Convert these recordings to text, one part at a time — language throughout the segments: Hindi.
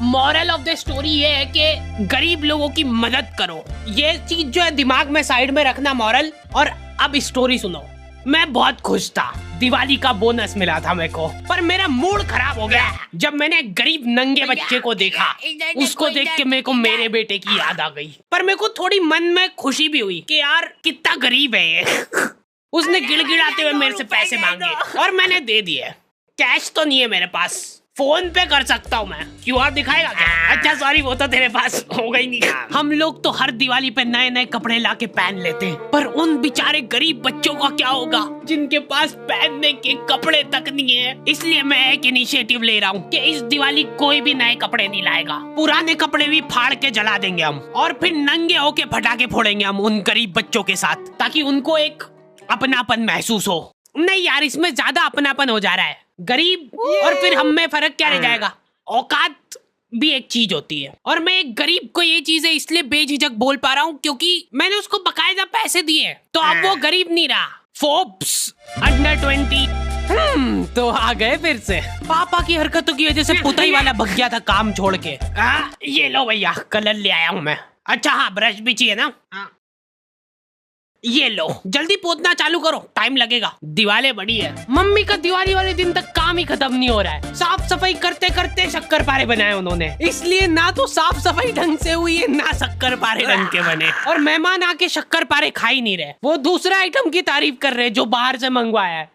मॉरल ऑफ द स्टोरी ये है कि गरीब लोगों की मदद करो। ये चीज जो है दिमाग में साइड में रखना मॉरल। और अब स्टोरी सुनो। मैं बहुत खुश था, दिवाली का बोनस मिला था मेरे को, पर मेरा मूड खराब हो गया जब मैंने गरीब नंगे बच्चे को देखा। उसको देख के मेरे को मेरे बेटे की याद आ गई, पर मेरे को थोड़ी मन में खुशी भी हुई कि यार कितना गरीब है ये। उसने गिड़गिड़ाते हुए मेरे से पैसे मांगे और मैंने दे दिए। कैश तो नहीं है मेरे पास, फोन पे कर सकता हूँ मैं। क्यूआर दिखाएगा क्या? अच्छा सॉरी, वो तो तेरे पास होगा ही नहीं। हम लोग तो हर दिवाली पे नए नए कपड़े लाके पहन लेते हैं, पर उन बेचारे गरीब बच्चों का क्या होगा जिनके पास पहनने के कपड़े तक नहीं है। इसलिए मैं एक इनिशिएटिव ले रहा हूँ कि इस दिवाली कोई भी नए कपड़े नहीं लाएगा, पुराने कपड़े भी फाड़ के जला देंगे हम, और फिर नंगे होके पटाखे फोड़ेंगे हम उन गरीब बच्चों के साथ, ताकि उनको एक अपनापन महसूस हो। नहीं यार, इसमें ज्यादा अपनापन हो जा रहा है। गरीब और फिर हम में फर्क क्या रह जाएगा? औकात भी एक चीज होती है, और मैं एक गरीब को ये चीजें इसलिए बेझिझक बोल पा रहा हूँ क्योंकि मैंने उसको बकायदा पैसे दिए, तो अब वो गरीब नहीं रहा। फोर्ब्स अंडर 20 तो आ गए फिर से। पापा की हरकतों की वजह से पुताई वाला भग गया था काम छोड़ के। ये लो भैया, कलर ले आया हूँ मैं। अच्छा हाँ, ब्रश भी चाहिए ना? ये लो, जल्दी पोतना चालू करो, टाइम लगेगा। दिवाली बड़ी है। मम्मी का दिवाली वाले दिन तक काम ही खत्म नहीं हो रहा है। साफ सफाई करते करते शक्कर पारे बनाए उन्होंने, इसलिए ना तो साफ सफाई ढंग से हुई है ना शक्कर पारे ढंग के बने, और मेहमान आके शक्कर पारे खा ही नहीं रहे। वो दूसरा आइटम की तारीफ कर रहे जो बाहर से मंगवाया है।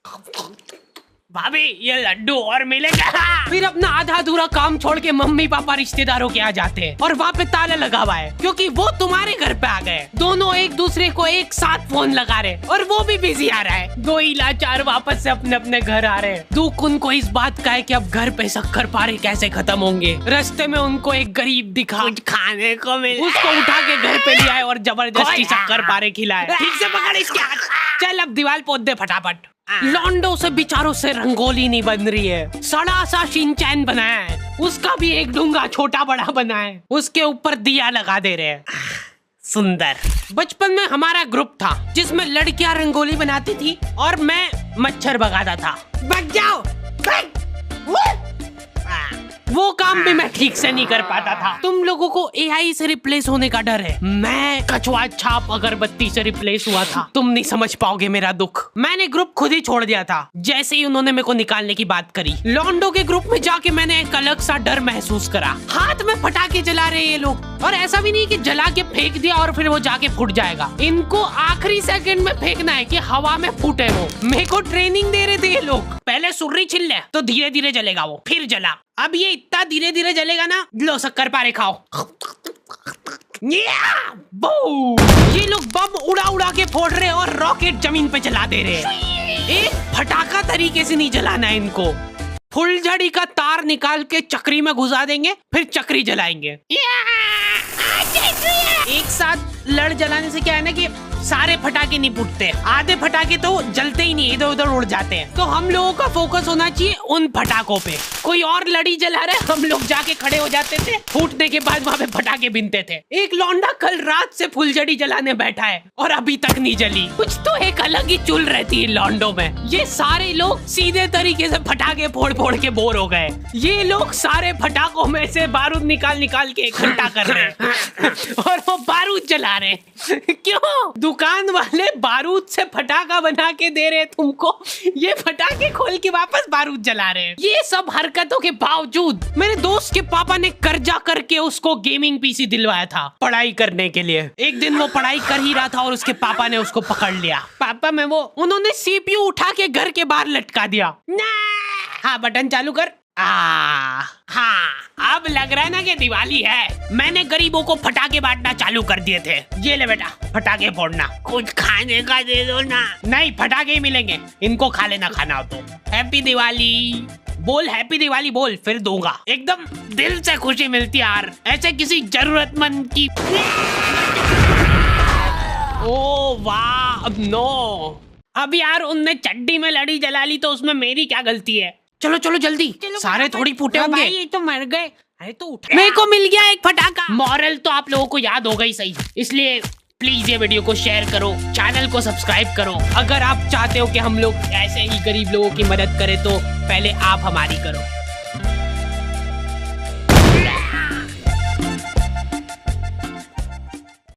भाभी ये लड्डू और मिलेगा। फिर अपना आधा अधूरा काम छोड़ के मम्मी पापा रिश्तेदारों के आ जाते हैं, और वहाँ पे ताला लगा हुआ है क्योंकि वो तुम्हारे घर पे आ गए। दोनों एक दूसरे को एक साथ फोन लगा रहे, और वो भी बिजी आ रहा है। दो ही लाचार वापस से अपने अपने घर आ रहे हैं। दुख उनको इस बात का है कि अब घर पे शक्कर पारे कैसे खत्म होंगे। रास्ते में उनको एक गरीब दिखा, कुछ खाने को मिला, उसको उठा के घर पे ले आए और जबरदस्ती शक्कर पारे खिलाए। ठीक से पकड़ इसके हाथ। चल अब दीवार पोत दे फटाफट। लॉन्डो से बेचारों से रंगोली नहीं बन रही है, सड़ा सा शिनचैन बनाया है, उसका भी एक डूंगा छोटा बड़ा बना है, उसके ऊपर दिया लगा दे रहे हैं। सुंदर। बचपन में हमारा ग्रुप था जिसमें लड़कियां रंगोली बनाती थी और मैं मच्छर भगाता था। भाग जाओ। वो काम भी मैं ठीक से नहीं कर पाता था। तुम लोगों को एआई से रिप्लेस होने का डर है, मैं कछुआ छाप अगरबत्ती से रिप्लेस हुआ था। तुम नहीं समझ पाओगे मेरा दुख। मैंने ग्रुप खुद ही छोड़ दिया था जैसे ही उन्होंने मेरे को निकालने की बात करी। लॉन्डो के ग्रुप में जाके मैंने एक अलग सा डर महसूस करा। हाथ में पटाखे जला रहे ये लोग, और ऐसा भी नहीं कि जला के फेंक दिया और फिर वो जाके फूट जाएगा। इनको आखिरी सेकंड में फेंकना है कि हवा में फूटे वो। मेरे को ट्रेनिंग दे रहे थे ये लोग। पहले सुर्री छिल ले तो धीरे धीरे जलेगा वो, फिर जला। अब ये इतना धीरे धीरे जलेगा ना, लो शक्कर पारे खाओ। ये लोग बम उड़ा उड़ा के फोड़ रहे और रॉकेट जमीन पे चला दे रहे हैं। एक फटाका तरीके से नहीं जलाना है इनको। फुलझड़ी का तार निकाल के चक्री में घुसा देंगे, फिर चक्री जलाएंगे। एक साथ लड़ जलाने से क्या है ना कि सारे फटाके नहीं फूटते, आधे फटाके तो जलते ही नहीं, इधर उधर उड़ जाते हैं। तो हम लोगों का फोकस होना चाहिए उन फटाकों पे। कोई और लड़ी जला रहा है, हम लोग जाके खड़े हो जाते थे, फूटने के बाद वहाँ पे फटाके बिनते थे। एक लौंडा कल रात से फुलझड़ी जलाने बैठा है और अभी तक नहीं जली। कुछ तो एक अलग ही चुल रहती है लौंडों में। ये सारे लोग सीधे तरीके से फटाके फोड़ फोड़ के बोर हो गए। ये लोग सारे फटाकों में से बारूद निकाल निकाल के इकट्ठा कर रहे हैं और वो बारूद जला रहे हैं। क्यों? दुकान वाले बारूद से फटाका बना के दे रहे तुमको, ये फटाके खोल के वापस बारूद जला रहे हैं। ये सब हरकतों के बावजूद मेरे दोस्त के पापा ने कर्जा करके उसको गेमिंग पीसी दिलवाया था पढ़ाई करने के लिए। एक दिन वो पढ़ाई कर ही रहा था और उसके पापा ने उसको पकड़ लिया। पापा में वो उन्होंने सीपीयू उठा के घर के बाहर लटका दिया। हाँ बटन चालू कर। हाँ अब लग रहा है ना कि दिवाली है। मैंने गरीबों को फटाके बांटना चालू कर दिए थे। ये ले बेटा फटाके फोड़ना, कुछ खाने का दे दो ना। नहीं फटाके ही मिलेंगे, इनको खा लेना खाना हो तो। हैप्पी दिवाली बोल, हैप्पी दिवाली बोल, फिर दूंगा। एकदम दिल से खुशी मिलती है यार, ऐसे किसी जरूरतमंद की। ओ वाह नो, अब यार उनने चड्डी में लड़ी जला ली तो उसमें मेरी क्या गलती है। चलो चलो जल्दी, सारे थोड़ी फूटे होंगे। ये तो मर गए। अरे तो उठ, मेरे को मिल गया एक फटाका। मॉरल तो आप लोगों को याद होगा ही सही, इसलिए प्लीज ये वीडियो को शेयर करो, चैनल को सब्सक्राइब करो। अगर आप चाहते हो कि हम लोग ऐसे ही गरीब लोगों की मदद करें तो पहले आप हमारी करो।